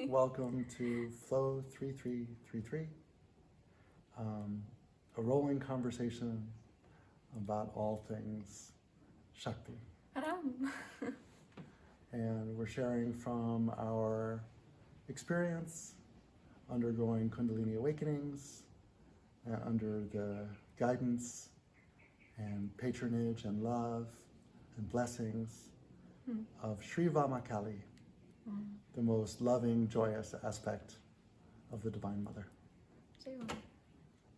Welcome to Flow 3333, a rolling conversation about all things Shakti. Ashram. And we're sharing from our experience undergoing Kundalini awakenings, under the guidance and patronage and love and blessings of Sri Vamakali, the most loving, joyous aspect of the Divine Mother.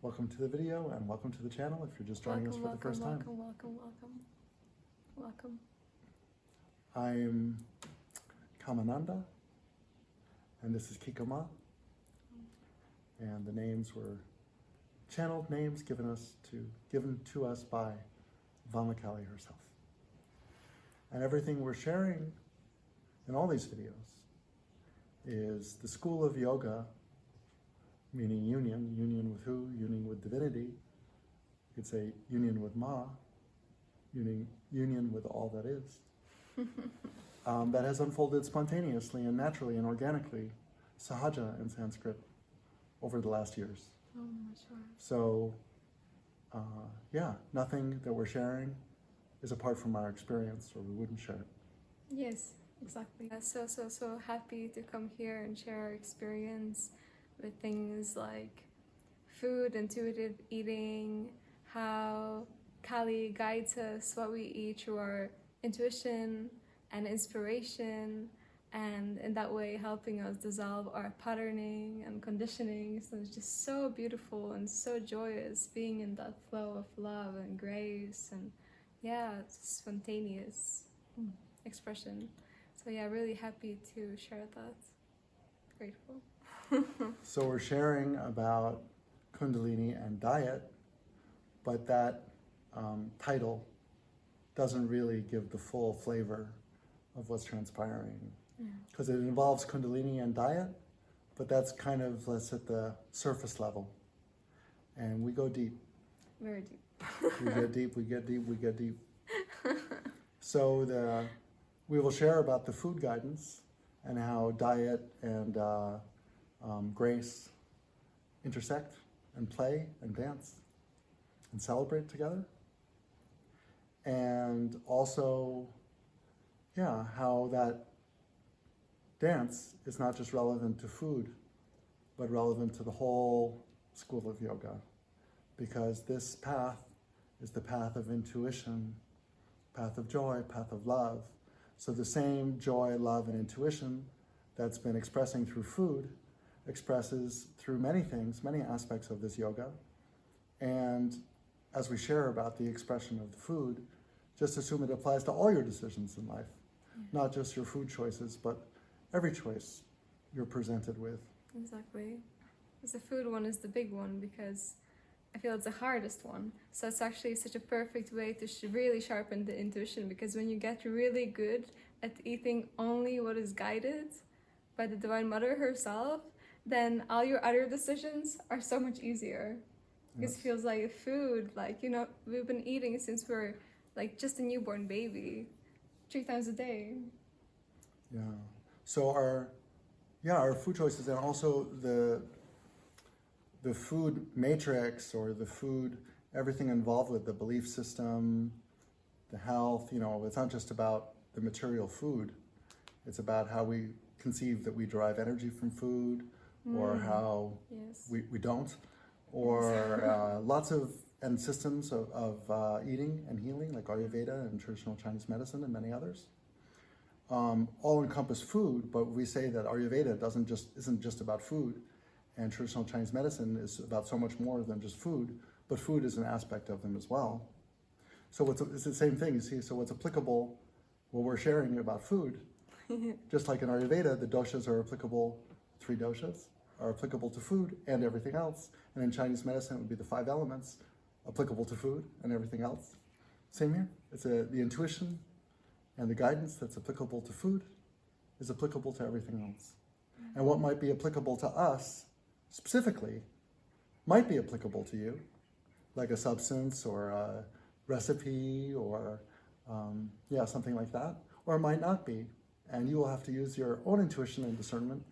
Welcome to the video and welcome to the channel if you're just joining us for the first time. Welcome. I'm Kamananda and this is Kikama, and the names were channeled names given to us by Vamakali herself. And everything we're sharing in all these videos is the school of yoga, meaning union with who? Union with divinity. You could say union with Ma, union with all that is. That has unfolded spontaneously and naturally and organically, sahaja in Sanskrit, over the last years. Oh, sure. So, nothing that we're sharing is apart from our experience, or we wouldn't share it. Yes, exactly. So happy to come here and share our experience with things like food, intuitive eating, how Kali guides us, what we eat through our intuition and inspiration, and in that way helping us dissolve our patterning and conditioning. So it's just so beautiful and so joyous being in that flow of love and grace, and it's spontaneous expression. So really happy to share that. Grateful. So we're sharing about Kundalini and diet, but that title doesn't really give the full flavor of what's transpiring. Because it involves Kundalini and diet, but that's kind of, let's at the surface level. And we go deep. Very deep. We get deep. So we will share about the food guidance and how diet and grace intersect and play and dance and celebrate together. And also, how that dance is not just relevant to food, but relevant to the whole school of yoga. Because this path is the path of intuition, path of joy, path of love. So the same joy, love, and intuition that's been expressing through food expresses through many things, many aspects of this yoga. And as we share about the expression of the food, just assume it applies to all your decisions in life, not just your food choices, but every choice you're presented with. Exactly. Because the food one is the big one, because I feel it's the hardest one. So it's actually such a perfect way to really sharpen the intuition, because when you get really good at eating only what is guided by the Divine Mother herself, then all your other decisions are so much easier. Because it feels like food, we've been eating since we're just a newborn baby, 3 times a day. Yeah. So our food choices, and also the food matrix, or the food, everything involved with the belief system, the health, it's not just about the material food. It's about how we conceive that we derive energy from food, or how we don't, or lots of systems of eating and healing, like Ayurveda and traditional Chinese medicine and many others. All encompass food, but we say that Ayurveda isn't just about food, and traditional Chinese medicine is about so much more than just food, but food is an aspect of them as well. So it's the same thing, you see. So what's applicable, what we're sharing about food, just like in Ayurveda, the doshas are applicable, 3 doshas are applicable to food and everything else. And in Chinese medicine, it would be the 5 elements applicable to food and everything else. Same here. It's the intuition and the guidance that's applicable to food is applicable to everything else. And what might be applicable to us specifically might be applicable to you, like a substance or a recipe or something like that, or it might not be. And you will have to use your own intuition and discernment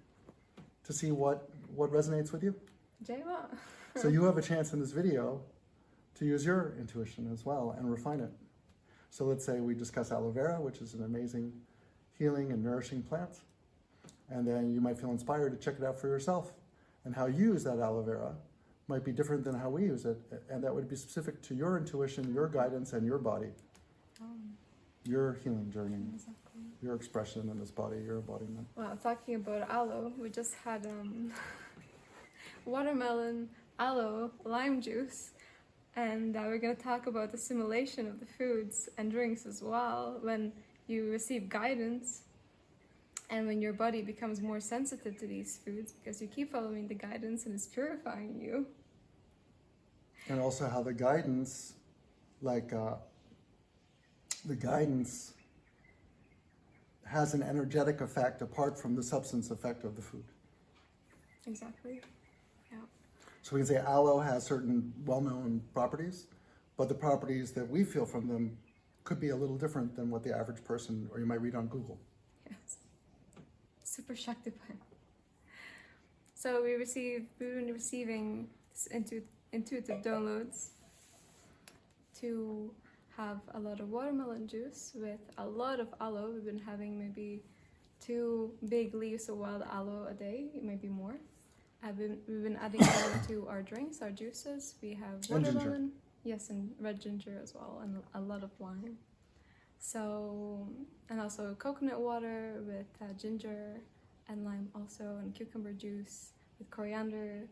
to see what resonates with you. Jaywa. So you have a chance in this video to use your intuition as well and refine it. So let's say we discuss aloe vera, which is an amazing healing and nourishing plant. And then you might feel inspired to check it out for yourself. And how you use that aloe vera might be different than how we use it. And that would be specific to your intuition, your guidance, and your body. Your healing journey, Exactly. your expression in this body, your embodiment. Well, talking about aloe, we just had watermelon, aloe, lime juice. And we're going to talk about the assimilation of the foods and drinks as well when you receive guidance and when your body becomes more sensitive to these foods because you keep following the guidance and it's purifying you. And also how the guidance, the guidance has an energetic effect apart from the substance effect of the food. Exactly. Yeah. So we can say aloe has certain well-known properties, but the properties that we feel from them could be a little different than what the average person, or you might read on Google. Yes. Super Shakti plant. So we've been receiving intuitive downloads to have a lot of watermelon juice with a lot of aloe. We've been having maybe 2 big leaves of wild aloe a day, maybe more. We've been adding them to our drinks, our juices. We have And watermelon, ginger. yes, and red ginger as well, and a lot of lime. So, and also coconut water with ginger and lime also, and cucumber juice with coriander,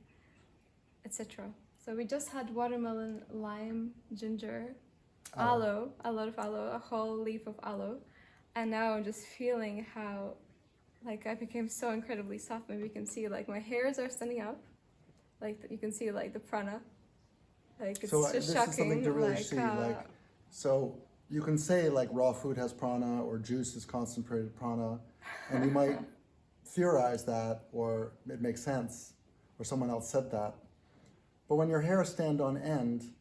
etc. So we just had watermelon, lime, ginger, aloe, a lot of aloe, a whole leaf of aloe, and now I'm just feeling how I became so incredibly soft. Maybe you can see my hairs are standing up, you can see the prana, it's So just this shocking. is something to really see. So you can say raw food has prana or juice is concentrated prana, and you might theorize that, or it makes sense, or someone else said that. But when your hairs stand on end,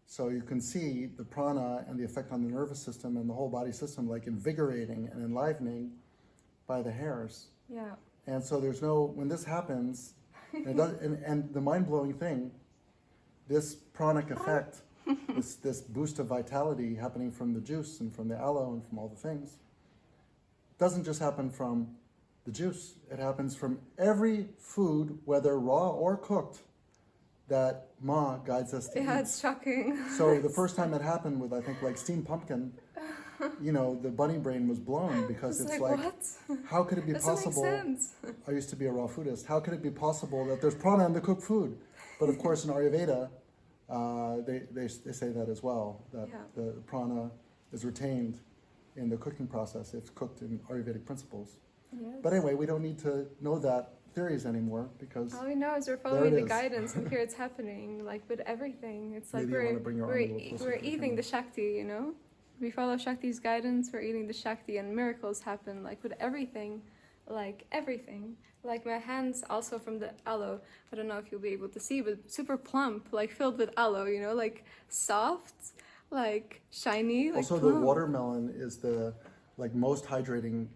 so you can see the prana and the effect on the nervous system and the whole body system invigorating and enlivening by the hairs. Yeah. And so when this happens, and the mind-blowing thing, this pranic effect, this boost of vitality happening from the juice and from the aloe and from all the things, doesn't just happen from the juice. It happens from every food, whether raw or cooked, that Ma guides us to eat. It's shocking. So the first time it happened with, I think, steamed pumpkin, the bunny brain was blown because it's what? How could it be Doesn't possible? make sense. I used to be a raw foodist. How could it be possible that there's prana in the cooked food? But of course, in Ayurveda, they say that as well, that the prana is retained in the cooking process. It's cooked in Ayurvedic principles. Yes. But anyway, we don't need to know that theories anymore because all we know is we're there following it the is. guidance, and here it's happening with everything. It's Maybe you wanna bring your arm a little closer we're to the eating camera. the Shakti, We follow Shakti's guidance, we're eating the Shakti, and miracles happen with everything. Everything. My hands also from the aloe, I don't know if you'll be able to see, but super plump, filled with aloe, soft, shiny, also plump. the watermelon is the most hydrating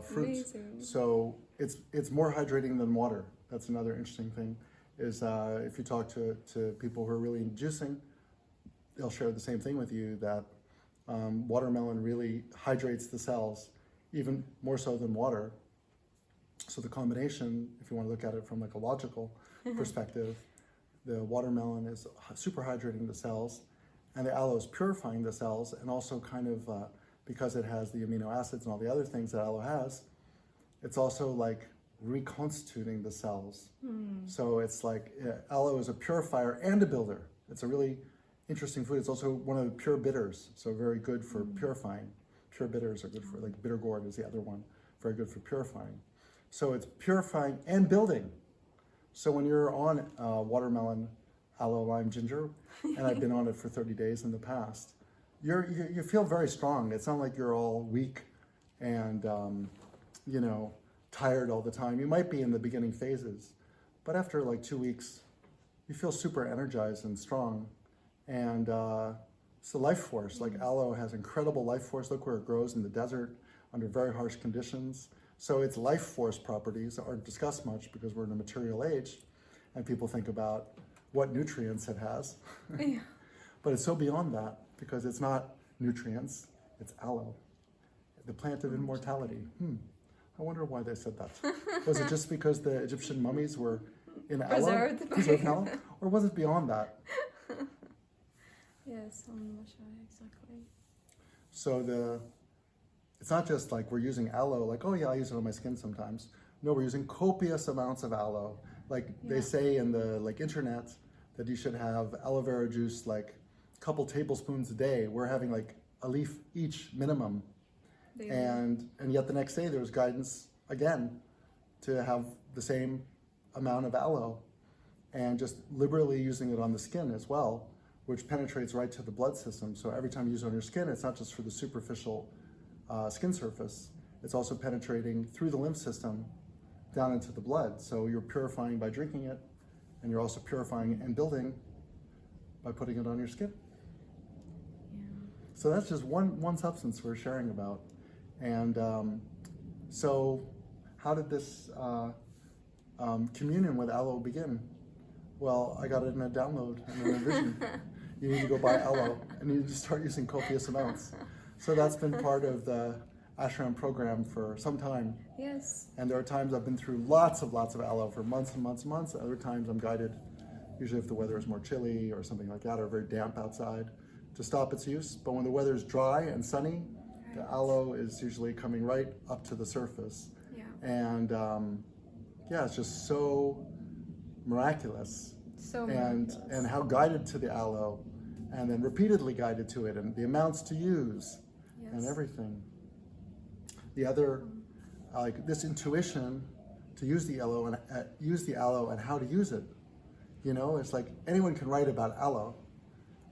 fruit. Amazing. So it's more hydrating than water. That's another interesting thing. Is if you talk to people who are really into juicing, they'll share the same thing with you that watermelon really hydrates the cells, even more so than water. So the combination, if you want to look at it from a logical perspective, the watermelon is super hydrating the cells, and the aloe is purifying the cells, and also because it has the amino acids and all the other things that aloe has, it's also reconstituting the cells. So it's aloe is a purifier and a builder. It's a really interesting food. It's also one of the pure bitters, so very good for purifying. Pure bitters are good for, bitter gourd is the other one, very good for purifying. So it's purifying and building. So when you're on watermelon, aloe, lime, ginger, and I've been on it for 30 days in the past, you feel very strong. It's not like you're all weak and tired all the time. You might be in the beginning phases, but after 2 weeks, you feel super energized and strong. And it's the life force. Aloe has incredible life force. Look where it grows in the desert under very harsh conditions. So its life force properties aren't discussed much because we're in a material age and people think about what nutrients it has. Yeah. But it's so beyond that because it's not nutrients, it's aloe, the plant of immortality. I wonder why they said that. Was it just because the Egyptian mummies were in aloe? Preserved aloe? Or was it beyond that? Yes, exactly. So it's not just like we're using aloe, like, oh yeah, I use it on my skin sometimes. No, we're using copious amounts of aloe. Like they say in the internet that you should have aloe vera juice like a couple tablespoons a day. We're having like a leaf each minimum. And yet the next day there's guidance again to have the same amount of aloe and just liberally using it on the skin as well, which penetrates right to the blood system. So every time you use it on your skin, it's not just for the superficial skin surface, it's also penetrating through the lymph system down into the blood. So you're purifying by drinking it, and you're also purifying and building by putting it on your skin. So that's just one substance we're sharing about. And so how did this communion with aloe begin? Well, I got it in a download and in a vision. You need to go buy aloe and you need to start using copious amounts. So that's been part of the Ashram program for some time. Yes. And there are times I've been through lots of aloe for months and months and months. Other times I'm guided, usually if the weather is more chilly or something like that, or very damp outside, to stop its use. But when the weather is dry and sunny, the aloe is usually coming right up to the surface. Yeah. And it's just so miraculous. So miraculous. And how guided to the aloe, and then repeatedly guided to it, and the amounts to use, and everything. The other, like this intuition to use the aloe and how to use it. You know, it's like anyone can write about aloe,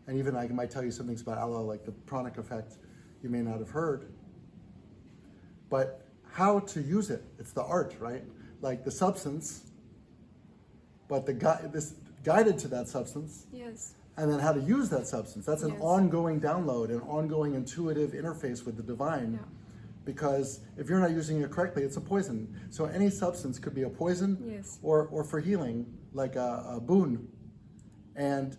and even I might tell you some things about aloe, like the pranic effect you may not have heard. But how to use it, it's the art, right? Like the substance, but this guided to that substance. Yes. And then how to use that substance. That's an ongoing download, an ongoing intuitive interface with the divine. Yeah. Because if you're not using it correctly, it's a poison. So any substance could be a poison or for healing, like a boon. And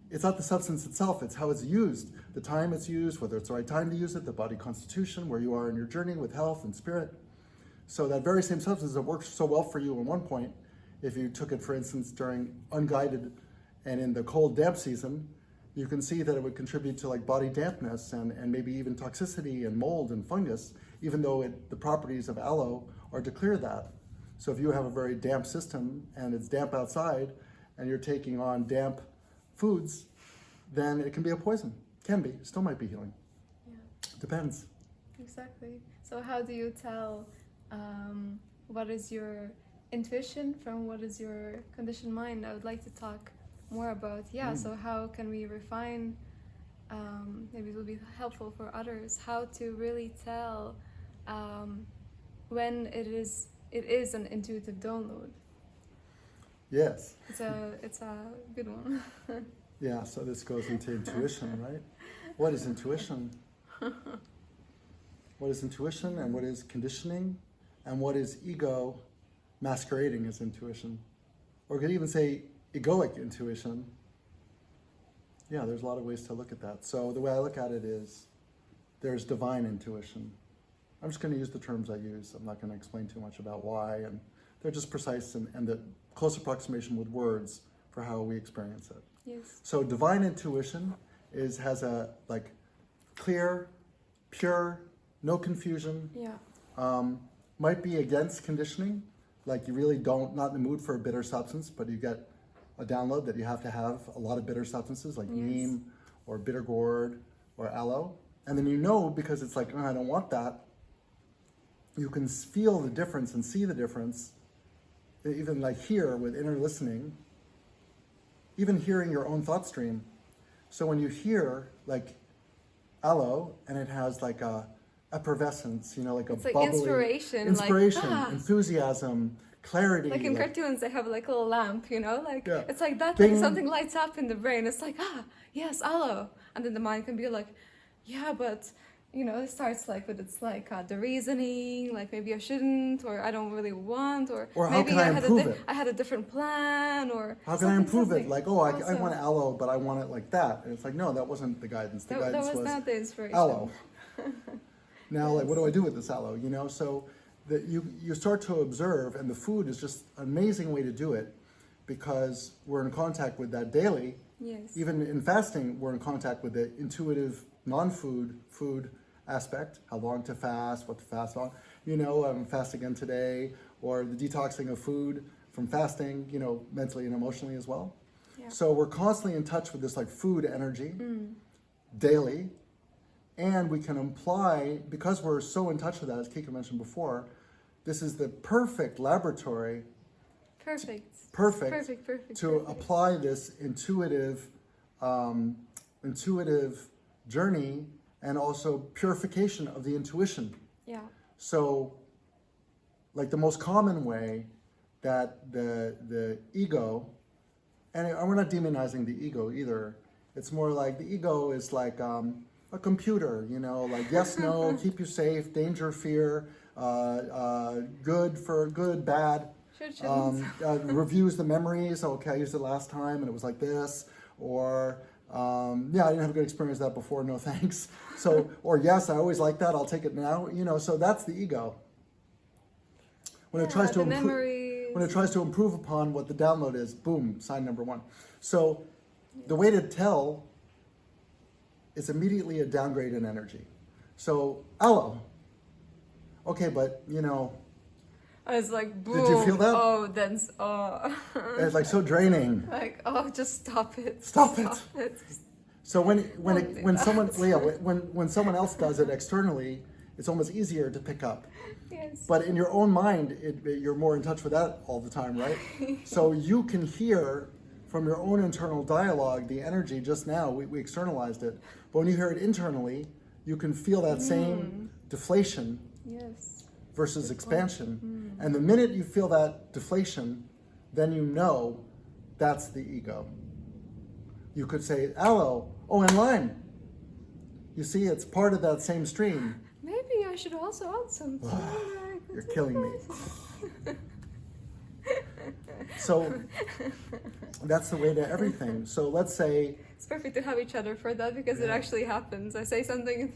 it's not the substance itself, it's how it's used. The time it's used, whether it's the right time to use it, the body constitution, where you are in your journey with health and spirit. So that very same substance that works so well for you at one point, if you took it, for instance, during unguided and in the cold, damp season, you can see that it would contribute to like body dampness and maybe even toxicity and mold and fungus, even though the properties of aloe are to clear that. So if you have a very damp system and it's damp outside and you're taking on damp foods, then it can be a poison. Can be, still might be healing. Yeah. Depends. Exactly. So how do you tell what is your intuition from what is your conditioned mind? I would like to talk more about, so how can we refine, maybe it will be helpful for others, how to really tell when it is an intuitive download. Yes. It's a good one. Yeah, so this goes into intuition, right? What is intuition? What is intuition and what is conditioning? And what is ego masquerading as intuition? Or could even say egoic intuition. Yeah, there's a lot of ways to look at that. So the way I look at it is there's divine intuition. I'm just going to use the terms I use. I'm not going to explain too much about why. And they're just precise and the close approximation with words for how we experience it. Yes. So divine intuition has a like clear, pure, no confusion. Yeah. Might be against conditioning, like you really not in the mood for a bitter substance, but you get a download that you have to have a lot of bitter substances like neem or bitter gourd or aloe. And then because it's like, I don't want that. You can feel the difference and see the difference, even like here with inner listening, even hearing your own thought stream. So when you hear like aloe and it has like a effervescence, like a bubbly inspiration, enthusiasm, clarity. Like in cartoons, they have like a little lamp, it's like that. Bing. Like something lights up in the brain. It's like, yes, aloe, and then the mind can be like, yeah, but it starts like with it's like the reasoning, like maybe I shouldn't, or I don't really want, or how maybe can I improve it? I had a different plan, or how can I improve it? something. Like, oh, I Also, want aloe, but I want it like that. And it's like, no, that wasn't the guidance. The that guidance was was not the inspiration. aloe. Now, like, what Yes. do I do with this aloe? So that you start to observe, and the food is just an amazing way to do it, because we're in contact with that daily. Yes. Even in fasting, we're in contact with the intuitive food aspect, how long to fast, what to fast on. Fast again today, or the detoxing of food from fasting, mentally and emotionally as well. Yeah. So we're constantly in touch with this like food energy daily, and we can apply, because we're so in touch with that, as Kika mentioned before, this is the perfect laboratory. Perfect to apply this intuitive journey, and also purification of the intuition. Yeah. So, like the most common way that the ego, and we're not demonizing the ego either. It's more like the ego is like a computer, like yes, no, keep you safe, danger, fear, good, bad. Reviews the memories. Okay, I used it last time and it was like this. Or I didn't have a good experience with that before. No thanks. So, or yes, I always like that. I'll take it now. So that's the ego. When it tries to improve upon what the download is, boom, sign number one. So the way to tell is immediately a downgrade in energy. So aloe. Okay, but I was like, boom. Did you feel that? Oh, it's like so draining. Like, oh, just stop it. Stop it. So when someone else does it externally, it's almost easier to pick up. Yes. But in your own mind, you're more in touch with that all the time, right? So you can hear from your own internal dialogue the energy. Just now we externalized it, but when you hear it internally, you can feel that same deflation. Yes. Versus expansion. And the minute you feel that deflation, then you know that's the ego. You could say aloe, and lime. You see, it's part of that same stream. Maybe I should also add something. You're killing me. So that's the way to everything. So let's say... It's perfect to have each other for that, because it actually happens. I say something...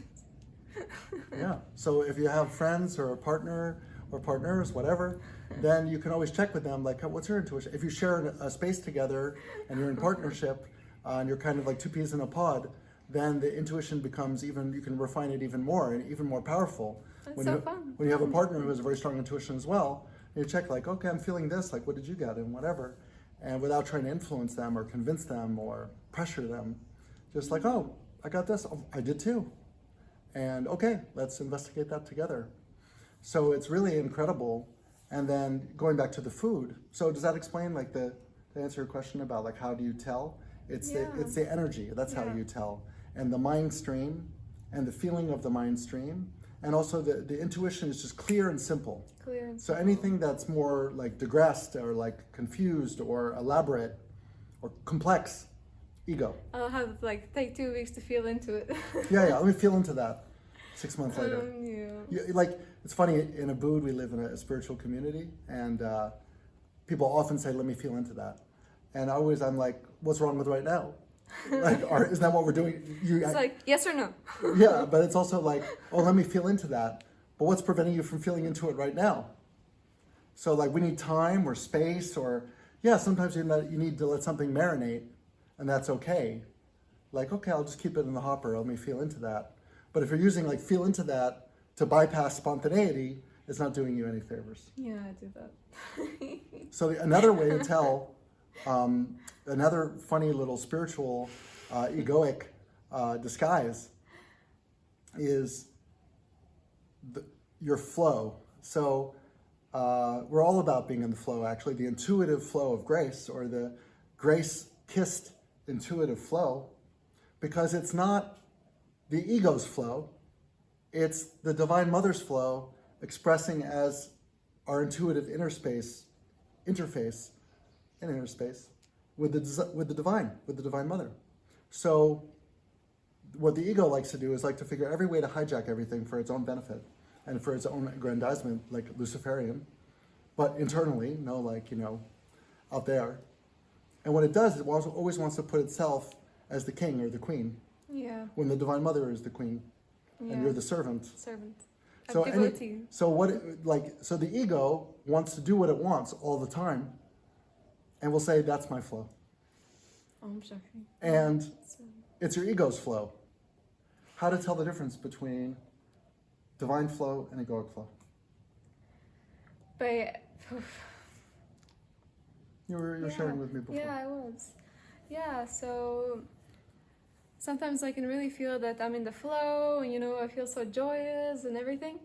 Yeah. So if you have friends or a partner or partners, whatever, then you can always check with them, like, what's your intuition? If you share a space together and you're in partnership, and you're kind of like two peas in a pod, then the intuition becomes you can refine it even more and even more powerful. That's so fun. When you have a partner who has a very strong intuition as well, you check like, okay, I'm feeling this, like, what did you get, and whatever. And without trying to influence them or convince them or pressure them, just like, oh, I got this, oh, I did too. And okay, let's investigate that together. So it's really incredible. And then going back to the food. So does that explain, like, to answer your question about like how do you tell? It's the energy. That's how you tell. And the mind stream, and the feeling of the mind stream, and also the intuition is just clear and simple. So anything that's more like digressed or like confused or elaborate or complex, ego. I'll have take 2 weeks to feel into it. Let me feel into that. 6 months later. Yeah. It's funny, in Abood we live in a spiritual community, and people often say, let me feel into that. And I'm like, what's wrong with right now? Isn't that what we're doing? It's like, yes or no? Yeah, but it's also like, let me feel into that. But what's preventing you from feeling into it right now? So we need time or space, or sometimes you need to let something marinate, and that's okay. Okay, I'll just keep it in the hopper, let me feel into that. But if you're using feel into that to bypass spontaneity, it's not doing you any favors. Yeah, I do that. So another way to tell, another funny little spiritual egoic disguise is your flow. So we're all about being in the flow, actually, the intuitive flow of grace, or the grace-kissed intuitive flow, because it's not the ego's flow, it's the Divine Mother's flow expressing as our intuitive interface with the divine, with the Divine Mother. So what the ego likes to do is like to figure every way to hijack everything for its own benefit and for its own aggrandizement, like Luciferian, but internally, no, like, out there. And what it does, it always wants to put itself as the king or the queen, Yeah. when the Divine Mother is the queen Yeah. and you're the servant. Servant. So, A devotee. so the ego wants to do what it wants all the time, and will say, that's my flow. Om Shakti. And So, it's your ego's flow. How to tell the difference between divine flow and egoic flow. but You were sharing with me before. yeah, I was. Yeah, so sometimes I can really feel that I'm in the flow and I feel so joyous and everything.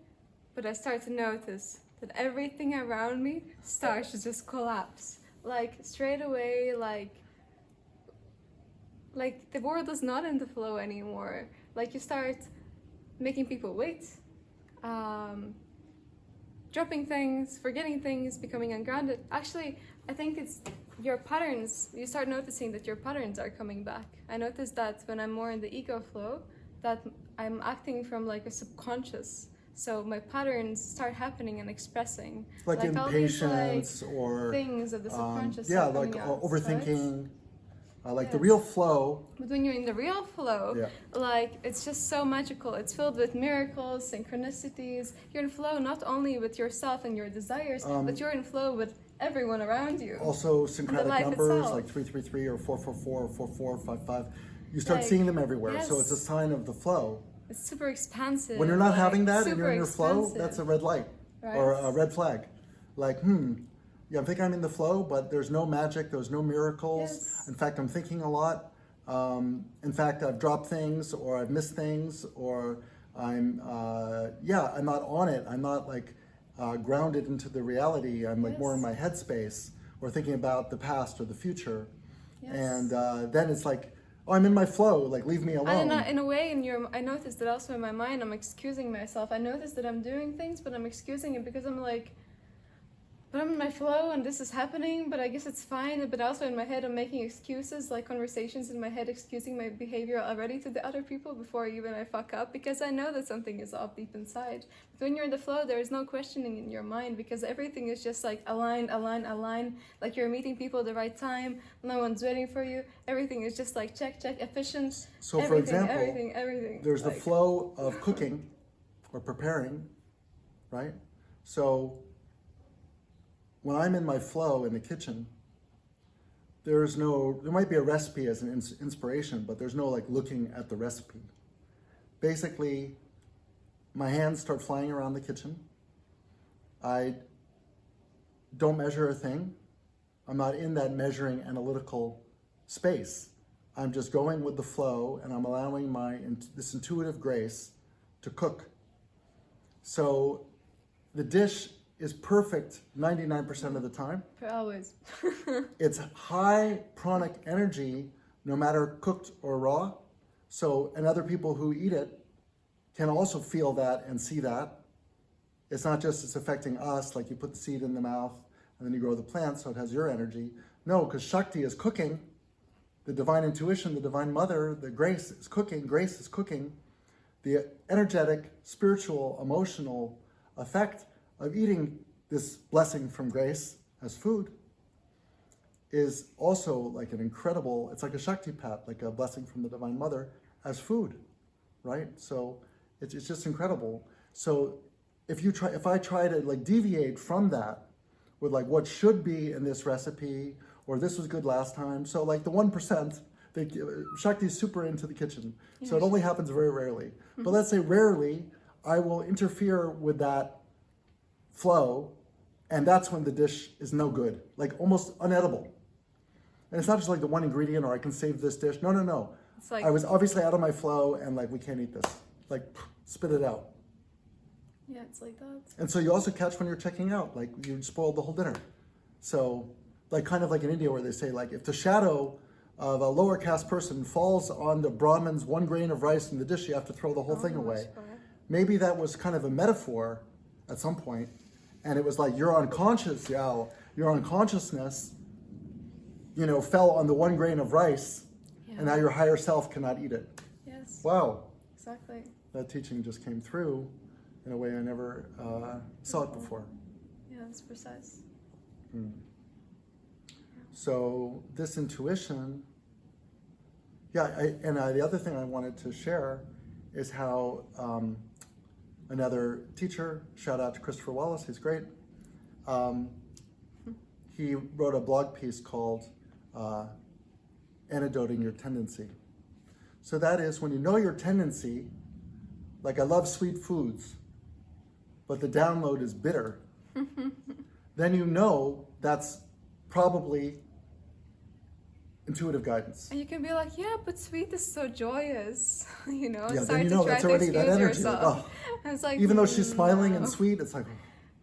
But I start to notice that everything around me starts to just collapse. Like straight away, like the world is not in the flow anymore. Like you start making people wait, dropping things, forgetting things, becoming ungrounded. Actually, I think it's your patterns. You start noticing that your patterns are coming back. I noticed that when I'm more in the ego flow, that I'm acting from like a subconscious. So my patterns start happening and expressing. Like all these, impatience or things of the subconscious. yeah, are like coming out, overthinking. Like the Yes. real flow. But when you're in the real flow, Yeah. like it's just so magical. It's filled with miracles, synchronicities. You're in flow not only with yourself and your desires, but you're in flow with everyone around you. Also syncretic life numbers itself. like 333 or 444 or 4455. You start Like, seeing them everywhere. So yes. it's a sign of the flow. It's super expansive. When you're not like, having that and super you're in your flow, expansive, that's a red light right? or a red flag. Like, yeah, I think I'm in the flow, but there's no magic, there's no miracles. Yes. In fact, I'm thinking a lot. In fact, I've dropped things or I've missed things or I'm not on it. I'm not like grounded into the reality. I'm like more in my headspace or thinking about the past or the future. Yes. And then it's like, oh, I'm in my flow, like leave me alone. And in a way, I noticed that also in my mind, I'm excusing myself. I noticed that I'm doing things, but I'm excusing it because I'm like, but I'm in my flow and this is happening, but I guess it's fine. But also in my head, I'm making excuses, like conversations in my head, excusing my behavior already to the other people before even I fuck up, because I know that something is off deep inside. But when you're in the flow, there is no questioning in your mind because everything is just like aligned. Like you're meeting people at the right time. No one's waiting for you. Everything is just like check, efficient. So for example, everything. there's the like, flow of cooking or preparing, right? So when I'm in my flow in the kitchen, there might be a recipe as an inspiration, but there's no like looking at the recipe. Basically, my hands start flying around the kitchen. I don't measure a thing. I'm not in that measuring analytical space. I'm just going with the flow and I'm allowing this intuitive grace to cook. So the dish is perfect 99% of the time. For always. It's high pranic energy, no matter cooked or raw. And other people who eat it can also feel that and see that. It's not just it's affecting us, like you put the seed in the mouth and then you grow the plant, so it has your energy. No, because Shakti is cooking. The divine intuition, the divine mother, the grace is cooking. Grace is cooking. The energetic, spiritual, emotional effect of eating this blessing from grace as food is also like an incredible, it's like a Shakti pat, like a blessing from the Divine Mother as food, right? So it's just incredible. So if I try to like deviate from that with like what should be in this recipe, or this was good last time. So like the 1%, Shakti is super into the kitchen. So it only happens very rarely. But let's say rarely, I will interfere with that flow, and that's when the dish is no good, like almost unedible. And it's not just like the one ingredient or I can save this dish. No. It's like, I was obviously out of my flow and like we can't eat this. Like spit it out. yeah, it's like that. And so you also catch when you're checking out, like you spoiled the whole dinner. So like kind of like in India where they say like if the shadow of a lower caste person falls on the Brahmin's 1 grain of rice in the dish, you have to throw the whole thing away. Maybe that was kind of a metaphor at some point. And it was like your unconsciousness, fell on the 1 grain of rice, and now your higher self cannot eat it. Yes. Yes. Wow, Exactly. that teaching just came through in a way I never saw it before. Yeah, that's precise. So this intuition, the other thing I wanted to share is how another teacher, shout out to Christopher Wallace, he's great. He wrote a blog piece called Antidoting Your Tendency. So that is when you know your tendency, like I love sweet foods, but the download is bitter, then you know that's probably intuitive guidance. And you can be like, yeah, but sweet is so joyous, you know. Yeah, Start then you to know try that's to already that excuse energy. Like, yourself. oh. And it's like, Even though she's smiling no. and sweet, it's like,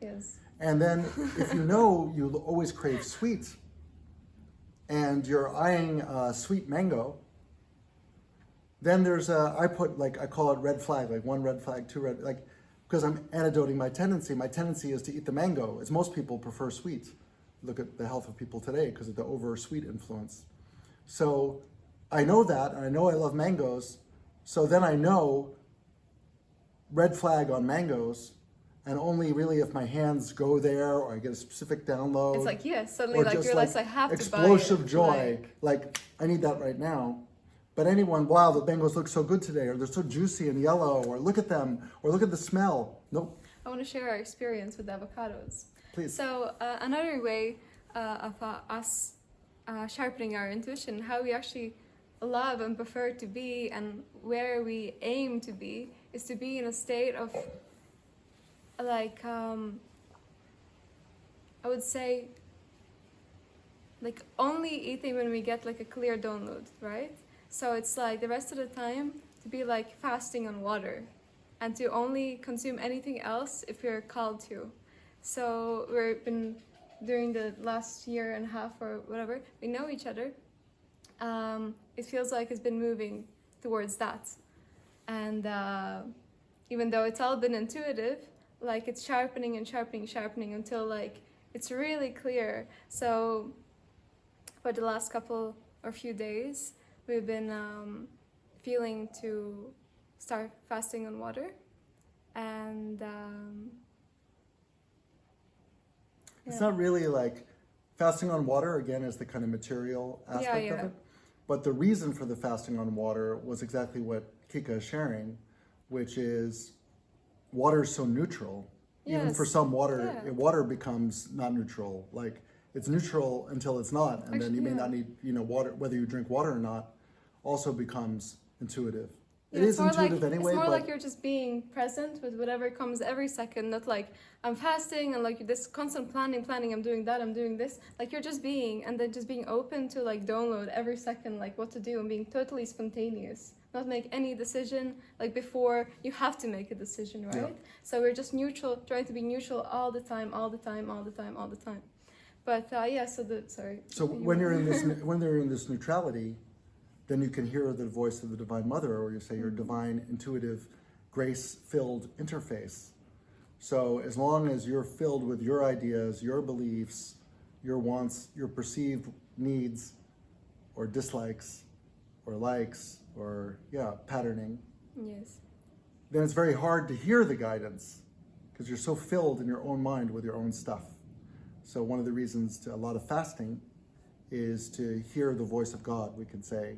Yes. and then if you know you always crave sweet, and you're eyeing sweet mango, then there's I call it red flag, like one red flag, two red, like, because I'm antidoting my tendency. My tendency is to eat the mango, as most people prefer sweet. Look at the health of people today because of the over sweet influence. So I know that, and I know I love mangoes, so then I know red flag on mangoes, and only really if my hands go there or I get a specific download. It's like, yes, suddenly or like you just realize I have to buy it. explosive joy, like I need that right now. But anyone, wow, the mangoes look so good today, or they're so juicy and yellow, or look at them, or look at the smell. Nope. I want to share our experience with avocados. Please. So another way of us sharpening our intuition, how we actually love and prefer to be, and where we aim to be, is to be in a state of like I would say like only eating when we get like a clear download, right? So it's like the rest of the time to be like fasting on water and to only consume anything else if you're called to. So we've been during the last year and a half or whatever, we know each other. It feels like it's been moving towards that. And even though it's all been intuitive, like it's sharpening and sharpening, sharpening until like it's really clear. So for the last couple or few days, we've been feeling to start fasting on water. And It's not really like fasting on water, again, is the kind of material aspect of it. But the reason for the fasting on water was exactly what Kika is sharing, which is water is so neutral. Even Yes. for some water, water becomes not neutral. Like it's neutral until it's not. And then you may not need, water, whether you drink water or not, also becomes intuitive. It is intuitive anyway. It's more but like you're just being present with whatever comes every second, not like I'm fasting and like this constant planning, I'm doing that, I'm doing this. Like you're just being, and then just being open to like download every second, like what to do, and being totally spontaneous. Not make any decision like before you have to make a decision, right? Yeah. So we're just neutral, trying to be neutral all the time. But So when you're in this, when they're in this neutrality, then you can hear the voice of the Divine Mother, or you say your divine, intuitive, grace-filled interface. So as long as you're filled with your ideas, your beliefs, your wants, your perceived needs, or dislikes, or likes, or patterning, yes, then it's very hard to hear the guidance because you're so filled in your own mind with your own stuff. So one of the reasons to a lot of fasting is to hear the voice of God, we can say,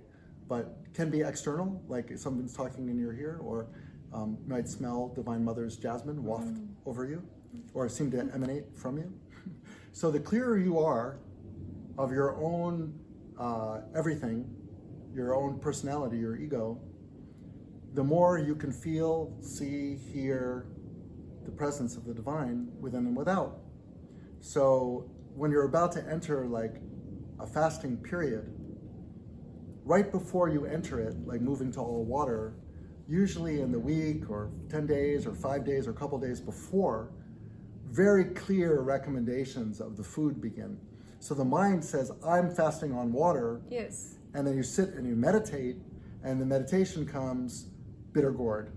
but can be external, like if someone's talking in your ear, or you might smell Divine Mother's jasmine waft over you, or seem to emanate from you. So the clearer you are of your own everything, your own personality, your ego, the more you can feel, see, hear the presence of the divine within and without. So when you're about to enter like a fasting period, right before you enter it, like moving to all water, usually in the week or 10 days or 5 days or a couple days before, very clear recommendations of the food begin. So the mind says, I'm fasting on water. yes, And then you sit and you meditate, and the meditation comes bitter gourd.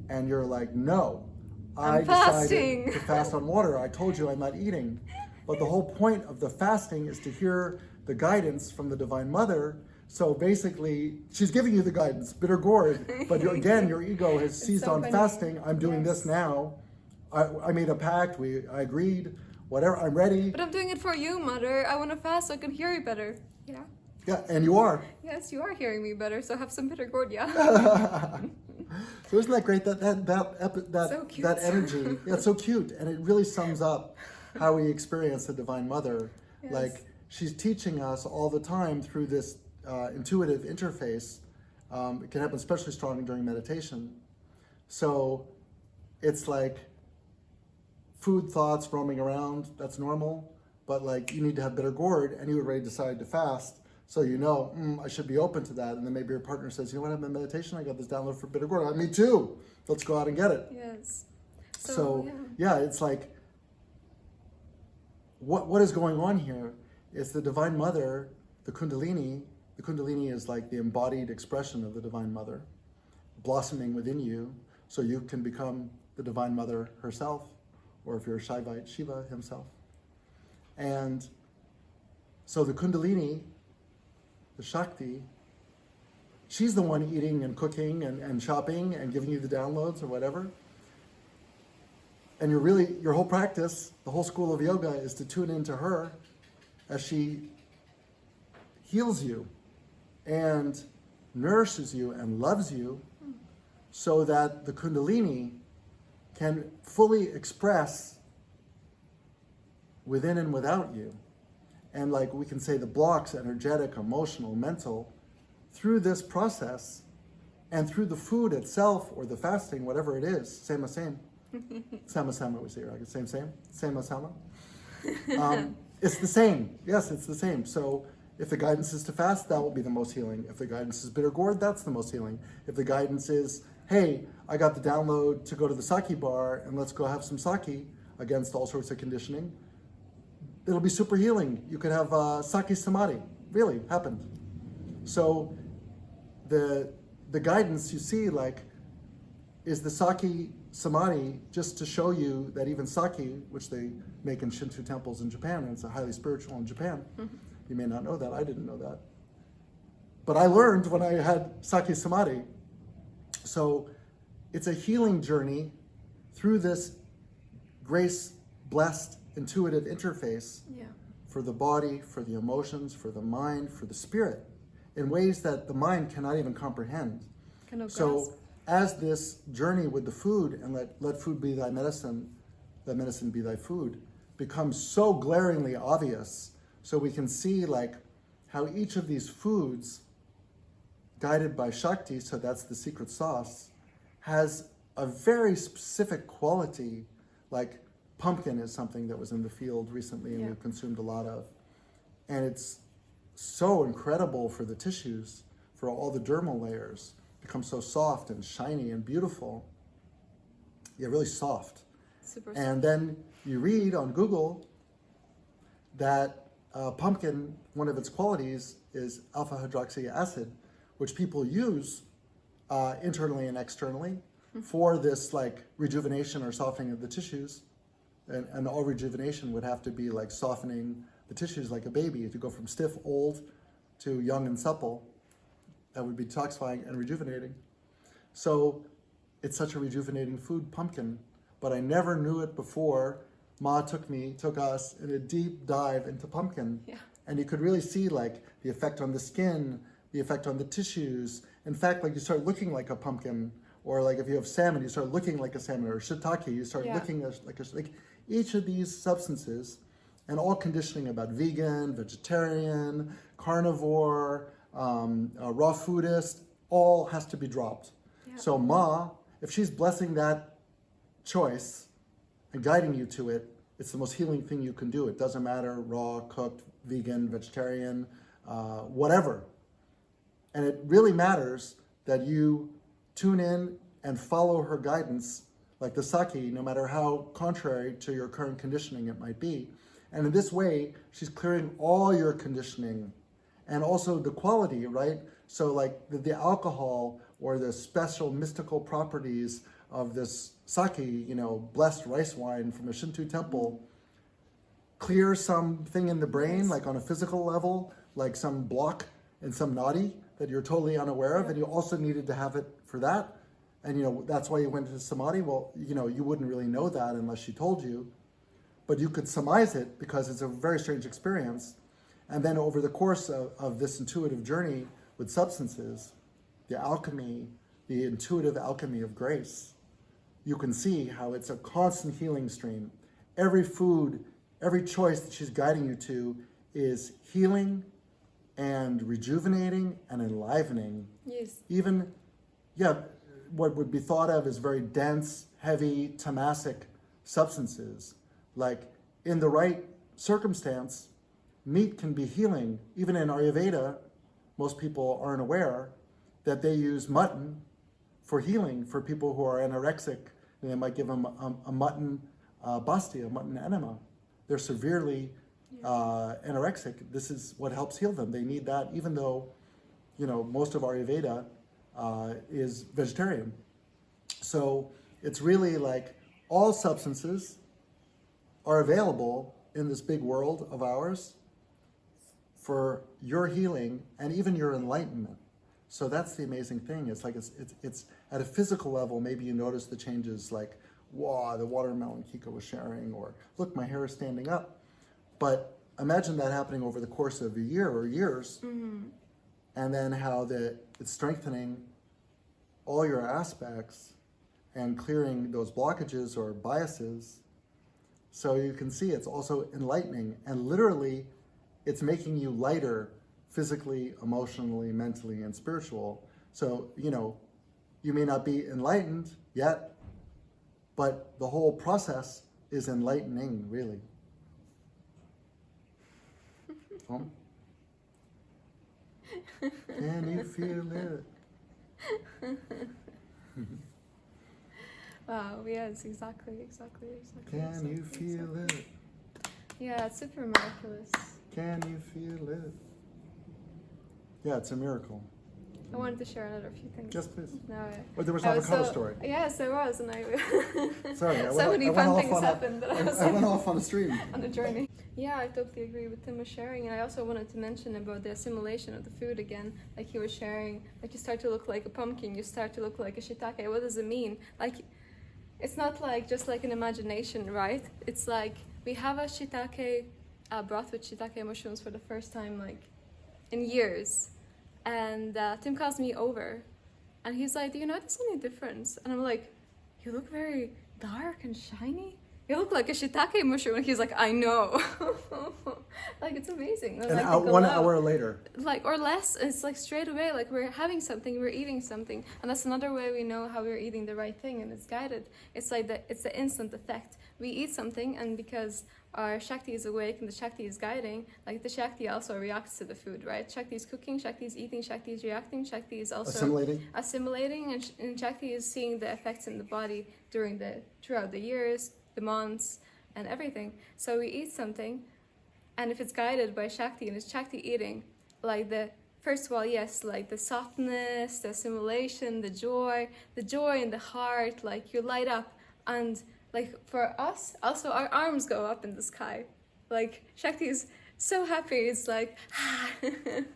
And you're like, no, I fasting. decided to fast on water. I told you I'm not eating. But the whole point of the fasting is to hear the guidance from the Divine Mother So basically, she's giving you the guidance, bitter gourd, but again, your ego has seized so on funny. fasting. I'm doing Yes. this now. I made a pact. I agreed. Whatever. I'm ready. But I'm doing it for you, Mother. I want to fast so I can hear you better. Yeah. Yeah, and you are. Yes, you are hearing me better, so have some bitter gourd, yeah. So isn't that great? That So cute. that energy. Yeah, it's so cute, and it really sums up how we experience the Divine Mother. Yes. Like she's teaching us all the time through this intuitive interface. It can happen especially strong during meditation. So it's like food thoughts roaming around. That's normal, but like you need to have bitter gourd, and you already decided to fast. So you know, I should be open to that. And then maybe your partner says, you know what, I'm in meditation, I got this download for bitter gourd. Me too. Let's go out and get it. Yes. So yeah, it's like, what is going on here is the Divine Mother, the Kundalini is like the embodied expression of the Divine Mother, blossoming within you, so you can become the Divine Mother herself, or if you're a Shaivite, Shiva himself. And so the Kundalini, the Shakti, she's the one eating and cooking and shopping and giving you the downloads or whatever. And your whole practice, the whole school of yoga is to tune into her as she heals you and nourishes you and loves you so that the Kundalini can fully express within and without you. And like we can say the blocks, energetic, emotional, mental, through this process and through the food itself or the fasting, whatever it is, same. Sama we say, right? Same. Sama. It's the same. Yes, it's the same. So if the guidance is to fast, that will be the most healing. If the guidance is bitter gourd, that's the most healing. If the guidance is, hey, I got the download to go to the sake bar and let's go have some sake against all sorts of conditioning, it'll be super healing. You could have sake samadhi. Really happened. So the guidance you see, like, is the sake samadhi just to show you that even sake, which they make in Shinto temples in Japan, and it's a highly spiritual in Japan. Mm-hmm. You may not know that. I didn't know that. But I learned when I had sake samadhi. So it's a healing journey through this grace-blessed intuitive interface for the body, for the emotions, for the mind, for the spirit, in ways that the mind cannot even comprehend. So as this journey with the food, and let food be thy medicine, let medicine be thy food, becomes so glaringly obvious, so we can see like how each of these foods, guided by Shakti, so that's the secret sauce, has a very specific quality. Like pumpkin is something that was in the field recently and we've consumed a lot of. And it's so incredible for the tissues, for all the dermal layers, become so soft and shiny and beautiful. Yeah, really soft. Super and soft. Then you read on Google that pumpkin, one of its qualities is alpha hydroxy acid, which people use internally and externally for this like rejuvenation or softening of the tissues. And all rejuvenation would have to be like softening the tissues like a baby, to go from stiff, old, to young and supple. That would be detoxifying and rejuvenating. So it's such a rejuvenating food, pumpkin. But I never knew it before. Ma took us in a deep dive into pumpkin. Yeah. And you could really see like the effect on the skin, the effect on the tissues. In fact, like you start looking like a pumpkin, or like if you have salmon, you start looking like a salmon, or shiitake, you start looking like each of these substances, and all conditioning about vegan, vegetarian, carnivore, raw foodist, all has to be dropped. Yeah. So Ma, if she's blessing that choice and guiding you to it, it's the most healing thing you can do. It doesn't matter, raw, cooked, vegan, vegetarian, whatever. And it really matters that you tune in and follow her guidance, like the sake, no matter how contrary to your current conditioning it might be. And in this way, she's clearing all your conditioning and also the quality, right? So like the alcohol or the special mystical properties of this sake, blessed rice wine from a Shinto temple, clear something in the brain, like on a physical level, like some block in some nadi that you're totally unaware of, and you also needed to have it for that. And that's why you went into samadhi. Well, you wouldn't really know that unless she told you, but you could surmise it because it's a very strange experience. And then over the course of this intuitive journey with substances, the alchemy, the intuitive alchemy of grace, you can see how it's a constant healing stream. Every food, every choice that she's guiding you to is healing and rejuvenating and enlivening. Yes. Even, what would be thought of as very dense, heavy, tamasic substances. Like in the right circumstance, meat can be healing. Even in Ayurveda, most people aren't aware that they use mutton for healing for people who are anorexic. And they might give them a mutton basti, a mutton enema. They're severely anorexic. This is what helps heal them. They need that, even though, most of Ayurveda is vegetarian. So it's really like all substances are available in this big world of ours for your healing and even your enlightenment. So that's the amazing thing. It's like it's at a physical level. Maybe you notice the changes, like, wow, the watermelon Kiko was sharing, or look, my hair is standing up. But imagine that happening over the course of a year or years, and then how it's strengthening all your aspects and clearing those blockages or biases. So you can see it's also enlightening, and literally it's making you lighter physically, emotionally, mentally, and spiritual. So, you may not be enlightened yet, but the whole process is enlightening, really. Can you feel it? Wow, yes, exactly. Can you feel it? Yeah, it's super miraculous. Can you feel it? Yeah, it's a miracle. I wanted to share another few things. Yes, please. No, Oh, there was an avocado story. Yes, there was, and Sorry, so many fun things happened that I went off on a stream. on the journey. Yeah, I totally agree with Tim was sharing, and I also wanted to mention about the assimilation of the food again. Like he was sharing, like you start to look like a pumpkin, you start to look like a shiitake. What does it mean? Like, it's not like just like an imagination, right? It's like we have a shiitake broth with shiitake mushrooms for the first time, like in years. And Tim calls me over, and he's like, "Do you notice any difference?" And I'm like, "You look very dark and shiny. You look like a shiitake mushroom." And he's like, "I know." Like, it's amazing. And like, 1 hour later. Like, or less. It's like straight away, like we're having something, we're eating something. And that's another way we know how we're eating the right thing, and it's guided. It's like it's the instant effect. We eat something, and because our Shakti is awake and the Shakti is guiding, like the Shakti also reacts to the food, right? Shakti is cooking, Shakti is eating, Shakti is reacting, Shakti is also assimilating, and Shakti is seeing the effects in the body throughout the years, the months, and everything. So we eat something, and if it's guided by Shakti and it's Shakti eating, like first of all, yes, like the softness, the assimilation, the joy in the heart, like you light up. And like for us, also our arms go up in the sky. Like Shakti is so happy. It's like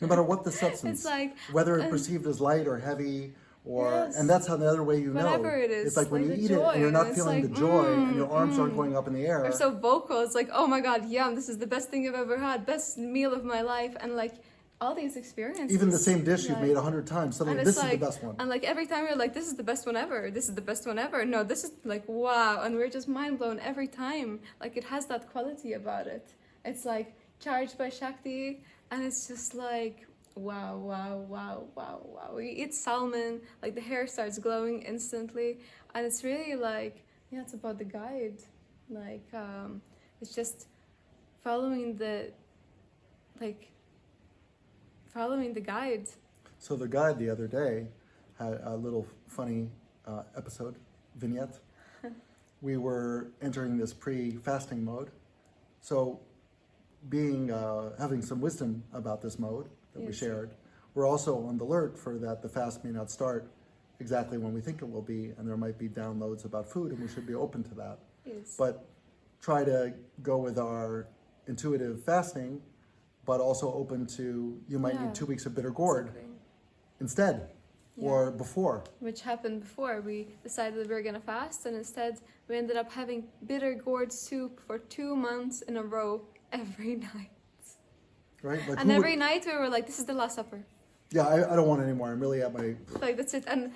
no matter what the substance, it's like whether it's perceived as light or heavy, yes, and that's another way you whatever know. It is. It's like when like you eat it and you're not feeling like, the joy and your arms aren't going up in the air. They're so vocal. It's like, oh my God, yum! This is the best thing I've ever had, best meal of my life, and like all these experiences. Even the same dish you've like, made 100 times, suddenly this is the best one. And like every time you're like, this is the best one ever. This is the best one ever. No, this is like wow, and we're just mind blown every time. Like it has that quality about it. It's like charged by Shakti, and it's just like wow. We eat salmon, like the hair starts glowing instantly, and it's really like, yeah, it's about the guide. Like it's just following the guide. So the guide the other day had a little funny episode, vignette. We were entering this pre-fasting mode. So having some wisdom about this mode that we shared, we're also on the alert for that the fast may not start exactly when we think it will be, and there might be downloads about food, and we should be open to that. Yes. But try to go with our intuitive fasting but also open to, you might Yeah. need 2 weeks of bitter gourd Exactly. instead, or before. Which happened before. We decided that we were gonna fast, and instead we ended up having bitter gourd soup for 2 months in a row every night. Right? Like And who every would, night we were like, "This is the Last Supper." yeah, I don't want it anymore. I'm really at my, Like that's it. And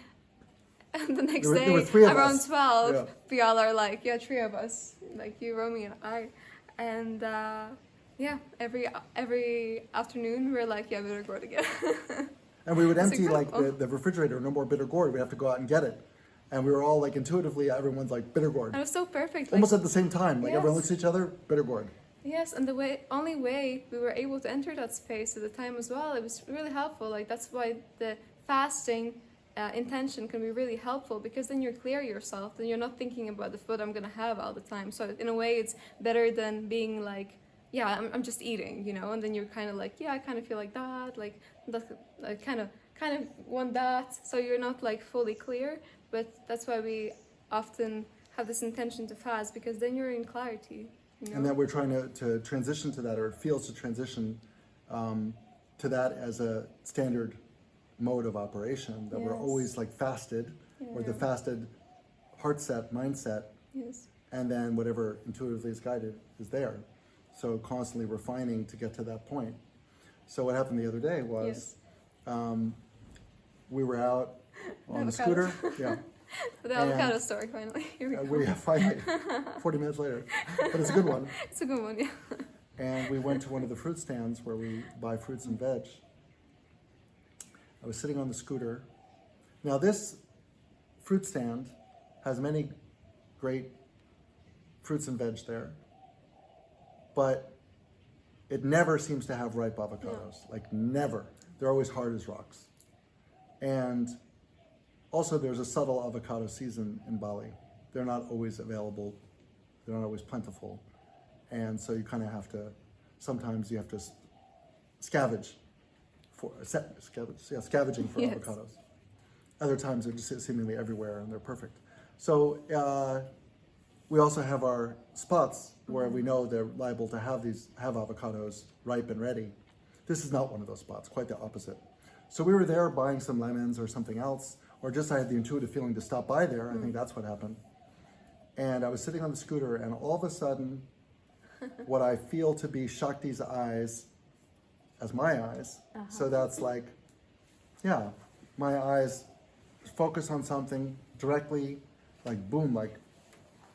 the next There were day, 3 of around us. 12, Yeah. we all are like, yeah, 3 of us, like you, Romy, and I. And yeah, every afternoon we're like, yeah, bitter gourd again. and we would It's empty like incredible. the refrigerator, no more bitter gourd. We have to go out and get it. And we were all like intuitively, everyone's like bitter gourd. And it was so perfect. Like, Almost at the same time. Like everyone Yes. looks at each other, bitter gourd. yes, and the only way we were able to enter that space at the time as well, it was really helpful. Like that's why the fasting intention can be really helpful, because then you're clear yourself, then you're not thinking about the food I'm gonna have all the time. So in a way, it's better than being like, yeah, I'm just eating, you know, and then you're kind of like, yeah, I kind of feel like that, like that, I kind of want that. So you're not like fully clear, but that's why we often have this intention to fast, because then you're in clarity. You know? And then we're trying to transition to that, or it feels to transition to that as a standard mode of operation, that we're Yes. always like fasted, or the Yeah. fasted heart set, mindset, Yes. and then whatever intuitively is guided is there. So constantly refining to get to that point. So what happened the other day was we were out on the avocado. scooter. Yeah. The avocado story, finally. Here we go. We finally, 40 minutes later, but it's a good one. It's a good one, yeah. And we went to one of the fruit stands where we buy fruits and veg. I was sitting on the scooter. Now this fruit stand has many great fruits and veg there, but it never seems to have ripe avocados, like never. They're always hard as rocks. And also there's a subtle avocado season in Bali. They're not always available. They're not always plentiful. And so you kind of have to, sometimes you have to scavenge for, scavenging for Yes. avocados. Other times they're just seemingly everywhere and they're perfect. So we also have our spots where we know they're liable to have avocados ripe and ready. This is not one of those spots, quite the opposite. So we were there buying some lemons or something else, or just I had the intuitive feeling to stop by there. I think that's what happened. And I was sitting on the scooter, and all of a sudden, what I feel to be Shakti's eyes as my eyes. So that's like, yeah, my eyes focus on something directly, like boom, like.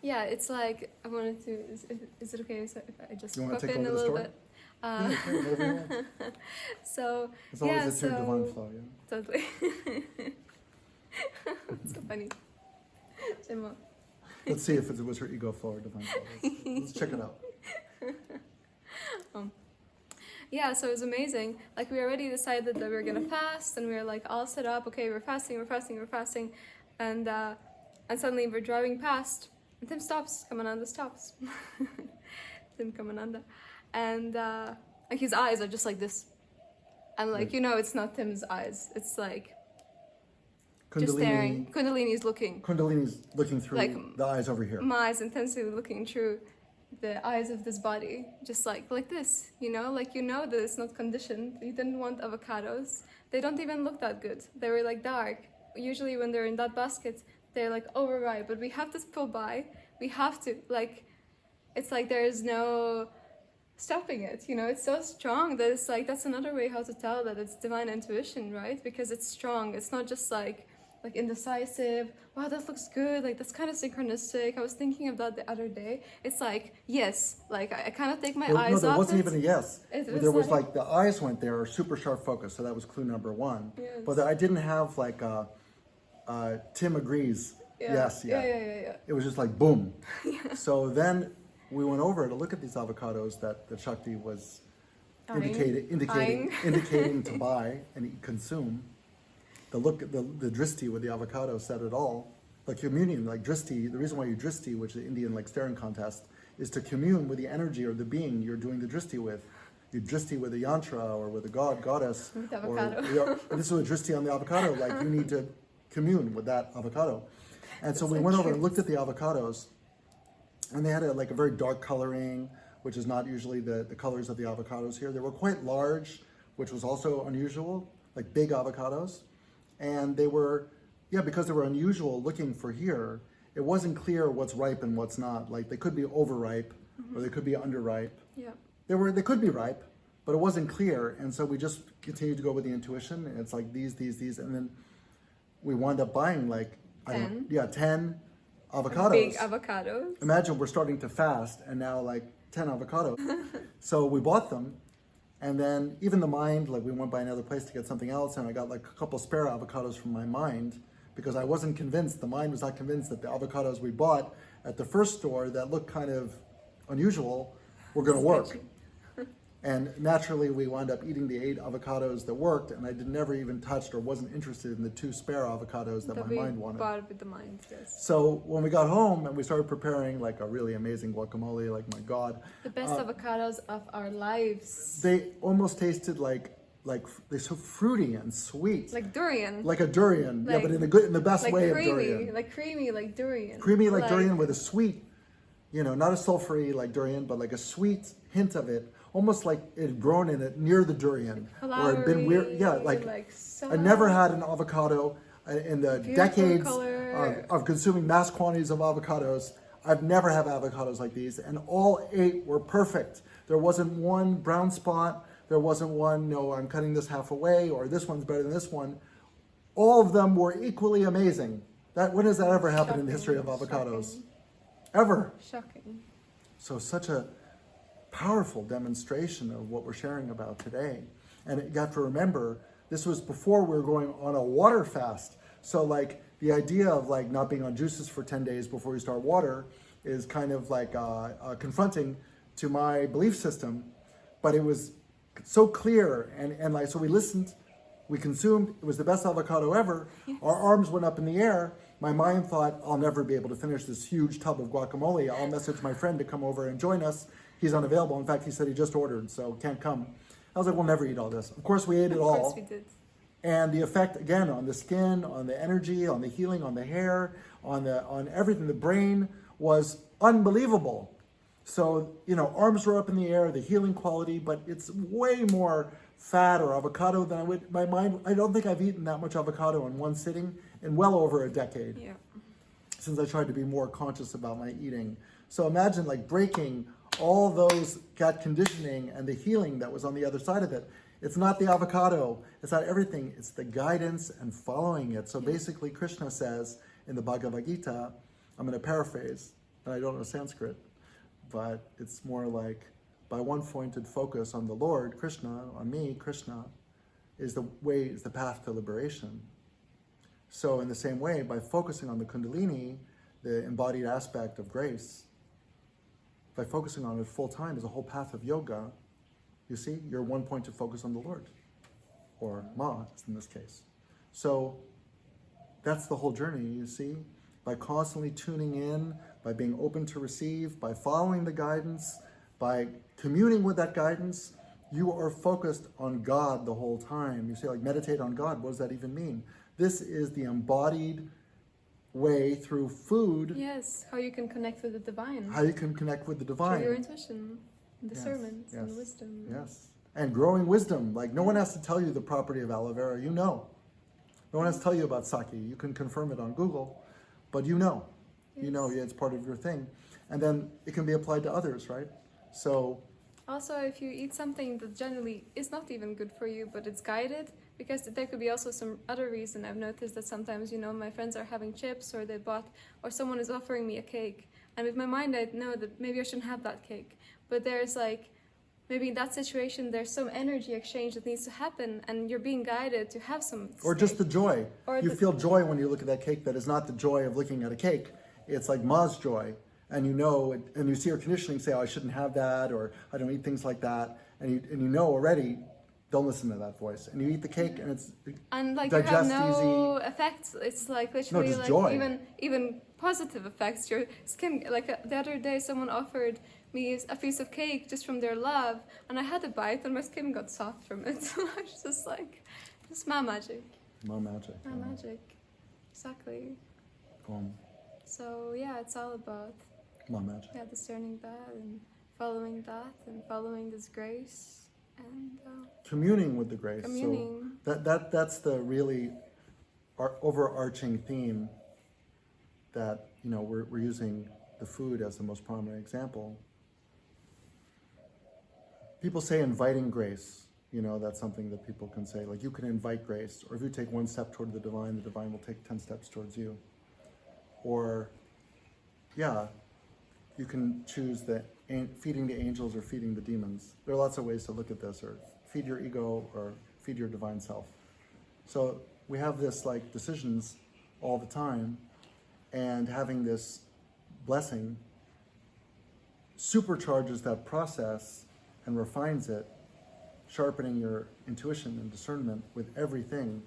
Yeah, it's like, I wanted to, is it okay if I just You wanna pop take in over a the little story? bit? Yeah, okay, whatever you want. So, As long yeah, as it's your divine flow, yeah. Totally. So funny. Gemma. Let's see if it was her ego flow or divine flow. Let's check it out. Yeah, so it was amazing. Like we already decided that we were gonna fast, and we were like all set up. Okay, we're fasting, and suddenly we're driving past, and Tim stops. Kamananda stops. Tim Kamananda, and like his eyes are just like this. I'm like, Right. you know, it's not Tim's eyes. It's like just staring. Kundalini's looking. Kundalini's looking through Like, the eyes over here. My eyes intensely looking through the eyes of this body, just like this, you know, like you know that it's not conditioned. You didn't want avocados. They don't even look that good. They were like dark. Usually when they're in that basket, they're like overripe. But we have to pull by. We have to, like, it's like there is no stopping it, you know. It's so strong that it's like, that's another way how to tell that it's divine intuition, right? Because it's strong. It's not just like indecisive, wow, that looks good, like that's kind of synchronistic. I was thinking of that the other day. It's like, yes, like I kind of take my eyes off there wasn't it. even a yes. It was There was like- like the eyes went there, super sharp focus. So that was clue number one. Yes. But I didn't have like Tim agrees. Yeah. Yes, yeah. Yeah. It was just like boom. So then we went over to look at these avocados that Shakti was Eyeing. indicating to buy and consume. The dristi with the avocado said it all. The communion, like dristi, the reason why you dristi, which is the Indian like staring contest, is to commune with the energy or the being you're doing the dristi with. You dristi with a yantra or with a god, goddess. With or avocado. and this was a dristi on the avocado, like you need to commune with that avocado. And so That's we so went over cute. and looked at the avocados, and they had a very dark coloring which is not usually the colors of the avocados here. They were quite large, which was also unusual, like big avocados. And they were, yeah, because they were unusual looking for here, it wasn't clear what's ripe and what's not. Like they could be overripe or they could be underripe. Yeah. They could be ripe, but it wasn't clear. And so we just continued to go with the intuition. And it's like these. And then we wound up buying like, 10? 10 avocados. Big avocados. Imagine we're starting to fast and now like 10 avocados. So we bought them. And then even the mind, like we went by another place to get something else, and I got like a couple spare avocados from my mind because I wasn't convinced, the mind was not convinced that the avocados we bought at the first store that looked kind of unusual were going to work. And naturally we wound up eating the 8 avocados that worked, and I never even touched or wasn't interested in the 2 spare avocados that my mind wanted. Bought with the mind, yes. So when we got home and we started preparing like a really amazing guacamole, like my God. The best avocados of our lives. They almost tasted like they're so fruity and sweet. Like durian. Like a durian. Like, yeah, but in the best way creamy, of durian. Like creamy like durian. Creamy like durian with a sweet, not a sulfury like durian, but like a sweet hint of it. Almost like it had grown in it near the durian. Flowery, or it had been weird. Yeah, like I never had an avocado in the decades of consuming mass quantities of avocados. I've never had avocados like these, and all 8 were perfect. There wasn't one brown spot. There wasn't one, no, I'm cutting this half away, or this one's better than this one. All of them were equally amazing. When has that ever happened in the history of avocados? Shocking. Ever. Shocking. So such a powerful demonstration of what we're sharing about today. And you have to remember, this was before we were going on a water fast. So like the idea of like not being on juices for 10 days before you start water is kind of like confronting to my belief system, but it was so clear. And like, so we listened, we consumed, it was the best avocado ever. Yes. Our arms went up in the air. My mind thought, I'll never be able to finish this huge tub of guacamole. I'll message my friend to come over and join us. He's unavailable. In fact, he said he just ordered, so can't come. I was like, we'll never eat all this. Of course, we ate it all. Of course we did. And the effect, again, on the skin, on the energy, on the healing, on the hair, on everything, the brain was unbelievable. So, arms were up in the air, the healing quality, but it's way more fat or avocado than my mind. I don't think I've eaten that much avocado in one sitting in well over a decade. Yeah. Since I tried to be more conscious about my eating. So imagine like breaking all those gut conditioning and the healing that was on the other side of it. It's not the avocado, it's not everything, it's the guidance and following it. So basically Krishna says in the Bhagavad Gita, I'm going to paraphrase, and I don't know Sanskrit, but it's more like, by one pointed focus on the Lord, Krishna, on me, Krishna, is the path to liberation. So in the same way, by focusing on the Kundalini, the embodied aspect of grace, by focusing on it full time is a whole path of yoga. You see, you're one point to focus on the Lord, or Ma in this case. So that's the whole journey, you see, by constantly tuning in, by being open to receive, by following the guidance, by communing with that guidance, you are focused on God the whole time. You say, like, meditate on God. What does that even mean? This is the embodied way through food. Yes, how you can connect with the divine. How you can connect with the divine. Through your intuition, discernment, and wisdom. Yes, and growing wisdom. Like, no one has to tell you the property of aloe vera. You know. No one has to tell you about sake. You can confirm it on Google, but you know. Yes. You know, it's part of your thing. And then it can be applied to others, right? So... Also, if you eat something that generally is not even good for you, but it's guided, because there could be also some other reason. I've noticed that sometimes, my friends are having chips, or or someone is offering me a cake. And with my mind, I know that maybe I shouldn't have that cake. But there's maybe in that situation, there's some energy exchange that needs to happen, and you're being guided to have some Or just the joy. You feel joy when you look at that cake that is not the joy of looking at a cake. It's like Ma's joy. And and you see your conditioning say, oh, I shouldn't have that, or I don't eat things like that. And you know already, don't listen to that voice. And you eat the cake and it's you have no effects. It's literally joy. even positive effects. Your skin, the other day someone offered me a piece of cake just from their love, and I had a bite and my skin got soft from it. I was just it's my magic. My magic. My magic. Exactly. Cool. So yeah, it's all about my magic. discerning that and following that and following this grace and communing with the grace. communing. So that's the really overarching theme that, you know, we're using the food as the most prominent example. People say inviting grace, you know, that's something that people can say, like you can invite grace, or if you take one step toward the divine will take 10 steps towards you. Or, yeah, you can choose the feeding the angels or feeding the demons. There are lots of ways to look at this, or feed your ego or feed your divine self. So we have this like decisions all the time, and having this blessing supercharges that process and refines it, sharpening your intuition and discernment with everything,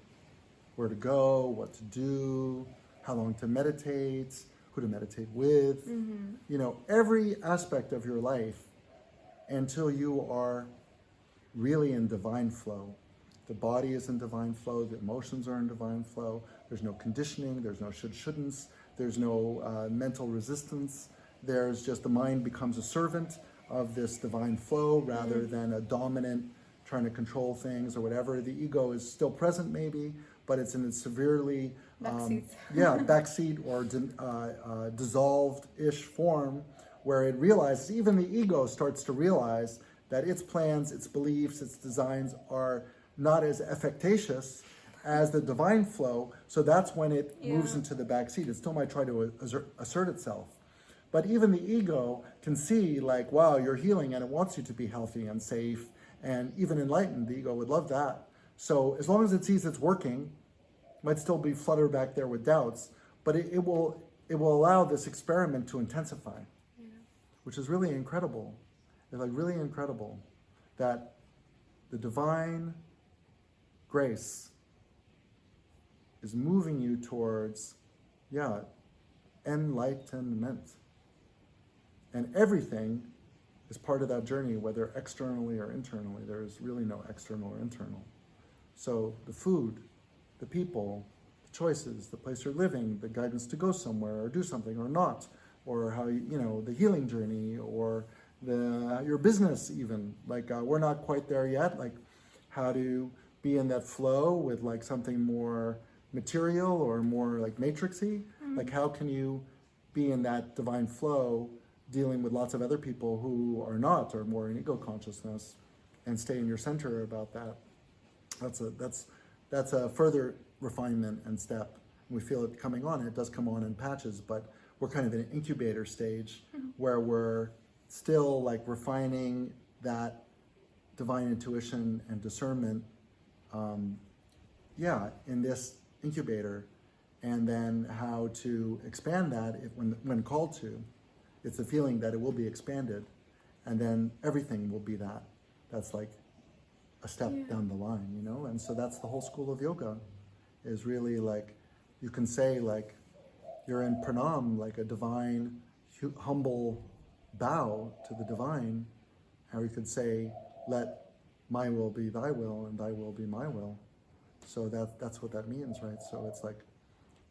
where to go, what to do, how long to meditate, who to meditate with, you know, every aspect of your life until you are really in divine flow. The body is in divine flow, the emotions are in divine flow, there's no conditioning, there's no shouldn'ts, there's no mental resistance, there's just the mind becomes a servant of this divine flow rather than a dominant trying to control things or whatever. The ego is still present maybe, but it's in a severely backseat or dissolved-ish form, where it realizes, even the ego starts to realize that its plans, its beliefs, its designs are not as efficacious as the divine flow. So that's when it moves into the backseat. It still might try to assert itself. But even the ego can see, like, wow, you're healing, and it wants you to be healthy and safe and even enlightened. The ego would love that. So as long as it sees it's working, might still be flutter back there with doubts, but it will allow this experiment to intensify, which is really incredible. It's like really incredible that the divine grace is moving you towards, enlightenment. And everything is part of that journey, whether externally or internally. There is really no external or internal. So the food, the people, the choices, the place you're living, the guidance to go somewhere or do something or not, or how the healing journey, or your business even. Like we're not quite there yet. Like how to be in that flow with like something more material or more like matrixy. Like how can you be in that divine flow, dealing with lots of other people who are not, or more in ego consciousness, and stay in your center about that. That's a further refinement and step. We feel it coming on. It does come on in patches, but we're kind of in an incubator stage where we're still like refining that divine intuition and discernment, in this incubator, and then how to expand that when called to. It's a feeling that it will be expanded, and then everything will be that. That's like a step down the line, And so that's the whole school of yoga, is really like, you can say like, you're in pranam, like a divine, humble bow to the divine. How you could say, let my will be thy will and thy will be my will. So that's what that means, right? So it's like,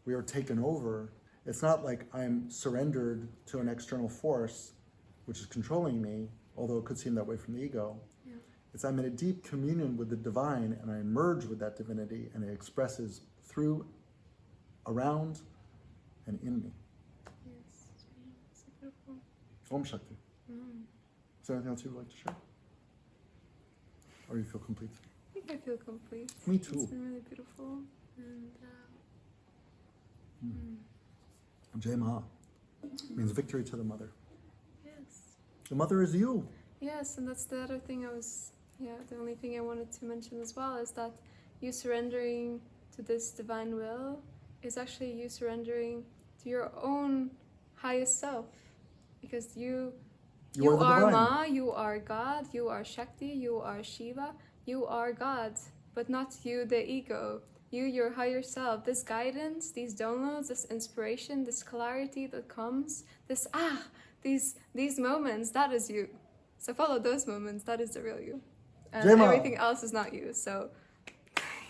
we are taken over. It's not like I'm surrendered to an external force, which is controlling me, although it could seem that way from the ego. Yeah. It's I'm in a deep communion with the divine, and I merge with that divinity, and it expresses through, around, and in me. Yes, so beautiful. Om Shakti. Is there anything else you'd like to share? Or you feel complete? I think I feel complete. Me too. It's been really beautiful. And Jai Ma means victory to the mother. Yes. The mother is you. Yes, and that's the other thing the only thing I wanted to mention as well is that you surrendering to this divine will is actually you surrendering to your own highest self. Because you are Ma, you are God, you are Shakti, you are Shiva, you are God, but not you, the ego. You, your higher self, this guidance, these downloads, this inspiration, this clarity that comes, these moments, that is you. So follow those moments, that is the real you. And everything else is not you, so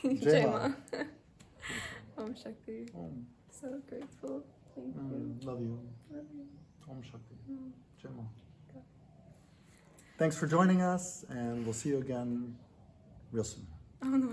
Jai Ma. Om Shakti. So grateful. Thank you. Love you. Love you. Om Shakti. Jai Ma. thanks for joining us, and we'll see you again real soon. Oh no,